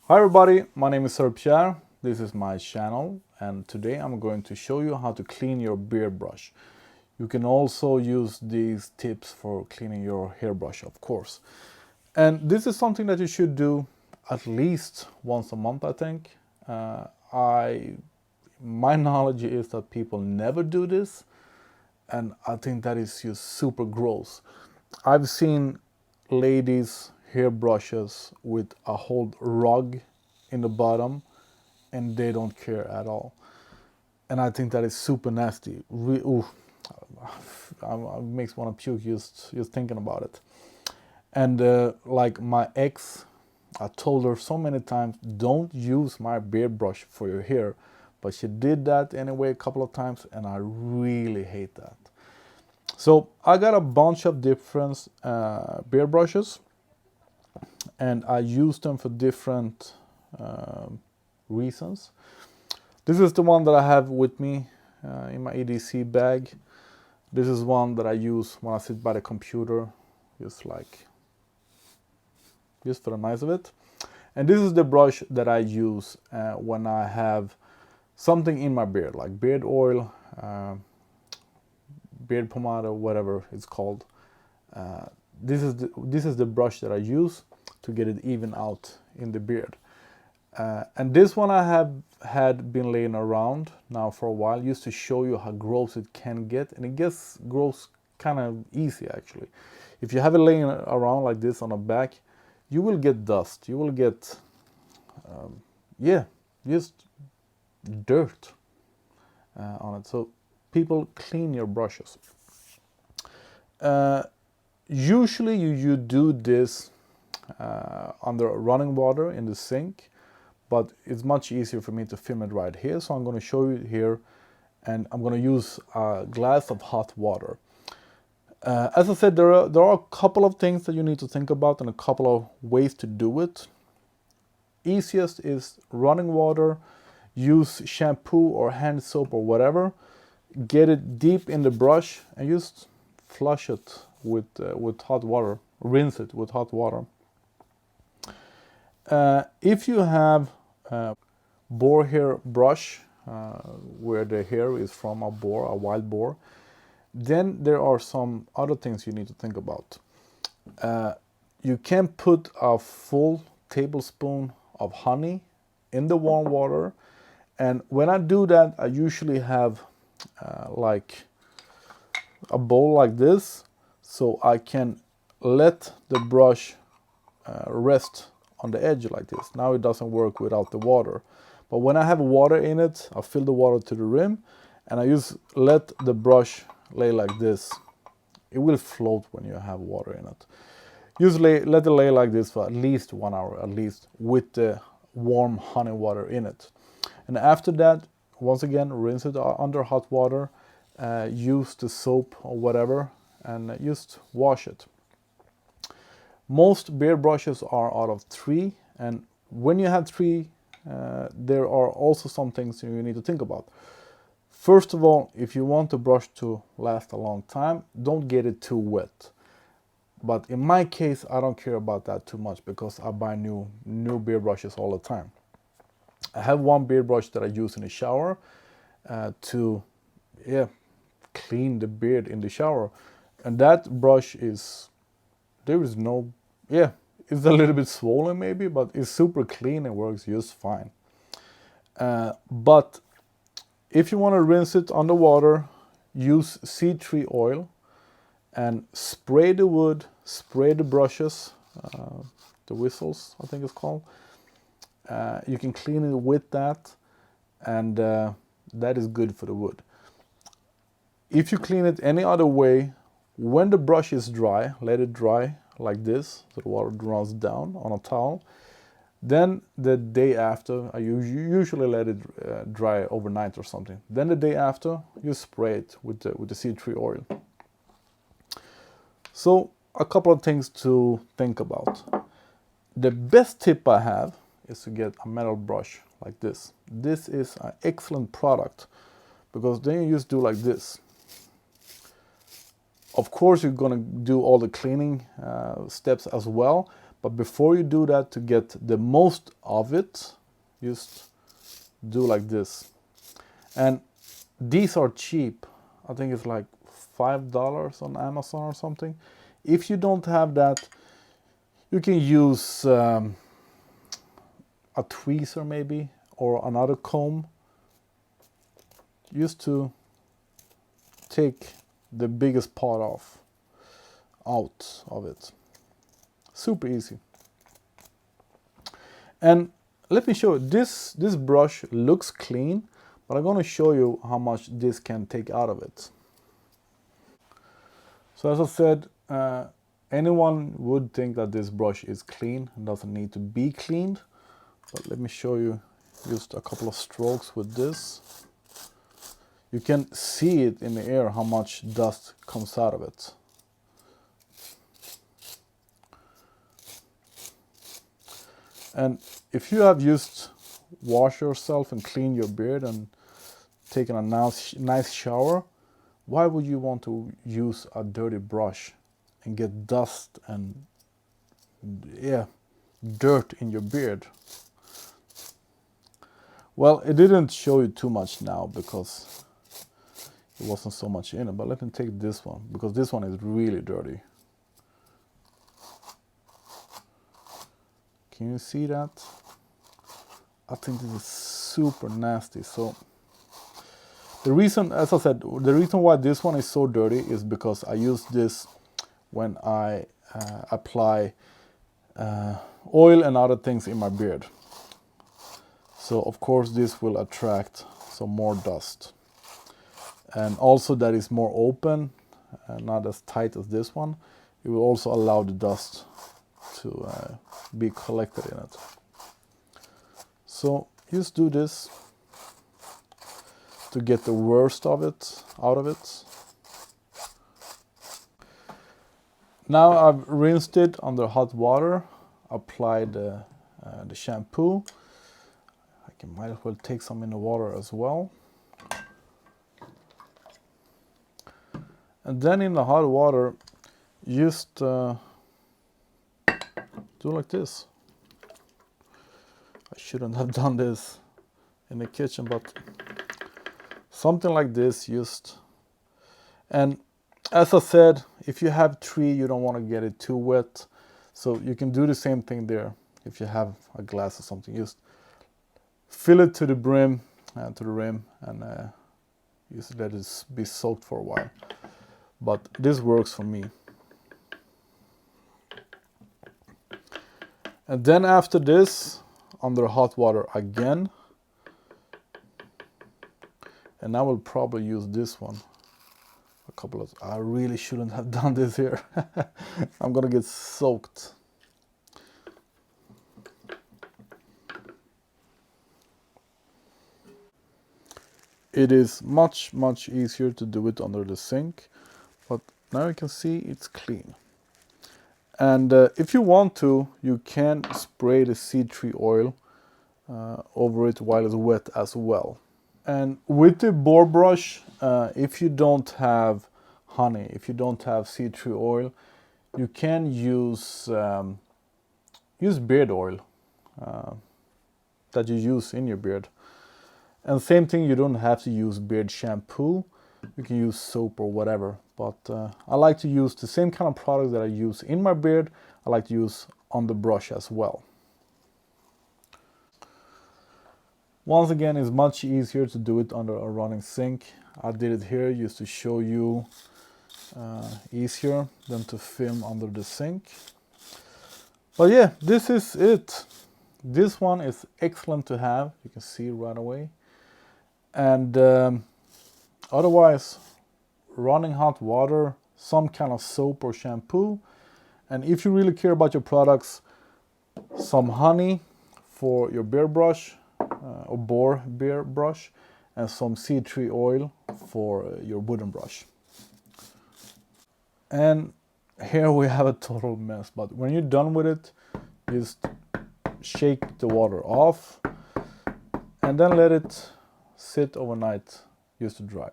Hi everybody, my name is Sir Pierre. This is my channel and today I'm going to show you how to clean your beard brush. You can also use these tips for cleaning your hairbrush, of course. And this is something that you should do at least once a month, I think. My knowledge is that people never do this, and I think that is just super gross. I've seen ladies hairbrushes with a whole rug in the bottom and they don't care at all, and I think that is super nasty. It makes me want to puke just thinking about it. And like my ex, I told her so many times, don't use my beard brush for your hair, but she did that anyway a couple of times, and I really hate that. So I got a bunch of different beard brushes, and I use them for different reasons. This is the one that I have with me in my EDC bag. This is one that I use when I sit by the computer, just for the nice of it. And this is the brush that I use when I have something in my beard, like beard oil, beard pomade, or whatever it's called. This is the brush that I use to get it even out in the beard. And this one I have had been laying around now for a while, just to show you how gross it can get, and it gets gross kind of easy actually. If you have it laying around like this on the back, you will get dust. You will get, just dirt on it. So people, clean your brushes. Usually you do this under running water in the sink, but it's much easier for me to film it right here. So I'm going to show you here, and I'm going to use a glass of hot water. As I said, there are a couple of things that you need to think about and a couple of ways to do it. Easiest is running water. Use shampoo or hand soap or whatever. Get it deep in the brush and just flush it with hot water. Rinse it with hot water. If you have a boar hair brush, where the hair is from a boar, a wild boar, then there are some other things you need to think about. You can put a full tablespoon of honey in the warm water, and when I do that, I usually have like a bowl like this, so I can let the brush rest on the edge like this. Now it doesn't work without the water, but when I have water in it, I fill the water to the rim, and I just let the brush lay like this. It will float when you have water in it. Usually let it lay like this for at least 1 hour, at least, with the warm honey water in it. And after that, once again, rinse it under hot water, use the soap or whatever, and just wash it. Most beard brushes are out of 3, and when you have 3, there are also some things you need to think about. First of all, if you want the brush to last a long time, don't get it too wet. But in my case, I don't care about that too much because I buy new beard brushes all the time. I have one beard brush that I use in the shower to clean the beard in the shower, and that brush is, it's a little bit swollen maybe, but it's super clean and works just fine. But if you want to rinse it underwater, use seed tree oil and spray the wood, spray the brushes, the whistles I think it's called. You can clean it with that, and that is good for the wood. If you clean it any other way, when the brush is dry, let it dry like this, so the water runs down on a towel. Then the day after, I usually let it dry overnight or something. Then the day after, you spray it with the seed tree oil. So a couple of things to think about. The best tip I have is to get a metal brush like this. This is an excellent product because then you just do like this. Of course, you're gonna do all the cleaning steps as well, But before you do that, to get the most of it, just do like this. And these are cheap. I think it's like $5 on Amazon or something. If you don't have that, you can use a tweezer maybe, or another comb, just to take the biggest part out of it. Super easy. And let me show you, this brush looks clean, but I'm going to show you how much this can take out of it. So as I said, anyone would think that this brush is clean and doesn't need to be cleaned. But let me show you just a couple of strokes with this. You can see it in the air how much dust comes out of it. And if you have just washed yourself and cleaned your beard and taken a nice shower, why would you want to use a dirty brush and get dust and dirt in your beard? Well, it didn't show you too much now because it wasn't so much in it, but let me take this one because this one is really dirty. Can you see that? I think this is super nasty. So the reason, as I said, the reason why this one is so dirty is because I use this when I apply oil and other things in my beard. So of course this will attract some more dust. And also that is more open, not as tight as this one. It will also allow the dust to be collected in it. So just do this to get the worst of it out of it. Now I've rinsed it under hot water, applied the shampoo. I might as well take some in the water as well. And then in the hot water, just do like this. I shouldn't have done this in the kitchen, but something like this just. And as I said, if you have tree, you don't want to get it too wet. So you can do the same thing there. If you have a glass or something, just fill it to the brim, to the rim, and just let it be soaked for a while. But this works for me. And then after this, under hot water again. And I will probably use this one. I really shouldn't have done this here. I'm gonna get soaked. It is much easier to do it under the sink, but now you can see it's clean. And if you want to, you can spray the seed tree oil over it while it's wet as well. And with the boar brush, if you don't have honey, if you don't have seed tree oil, you can use beard oil that you use in your beard. And same thing, you don't have to use beard shampoo. You can use soap or whatever. But I like to use the same kind of product that I use in my beard. I like to use on the brush as well. Once again, it's much easier to do it under a running sink. I did it here just to show you easier than to film under the sink. But yeah, this is it. This one is excellent to have. You can see right away. And otherwise, running hot water, some kind of soap or shampoo. And if you really care about your products, some honey for your beard brush, or boar beard brush, and some seed tree oil for your wooden brush. And here we have a total mess, but when you're done with it, just shake the water off and then let it sit overnight just to dry.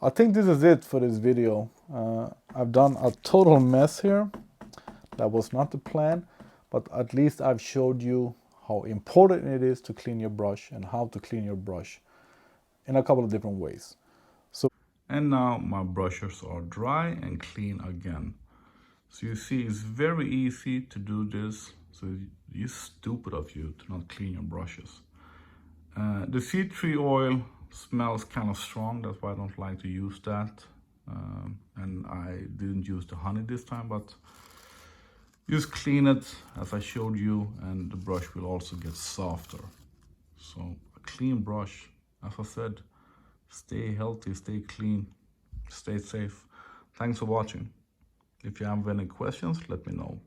I think this is it for this video. I've done a total mess here. That was not the plan, but at least I've showed you how important it is to clean your brush and how to clean your brush in a couple of different ways. And now my brushes are dry and clean again. So you see, it's very easy to do this. So it's stupid of you to not clean your brushes. The tea tree oil smells kind of strong. That's why I don't like to use that. And I didn't use the honey this time, but just clean it as I showed you, and the brush will also get softer. So a clean brush, as I said, stay healthy, stay clean, stay safe. Thanks for watching. If you have any questions, let me know.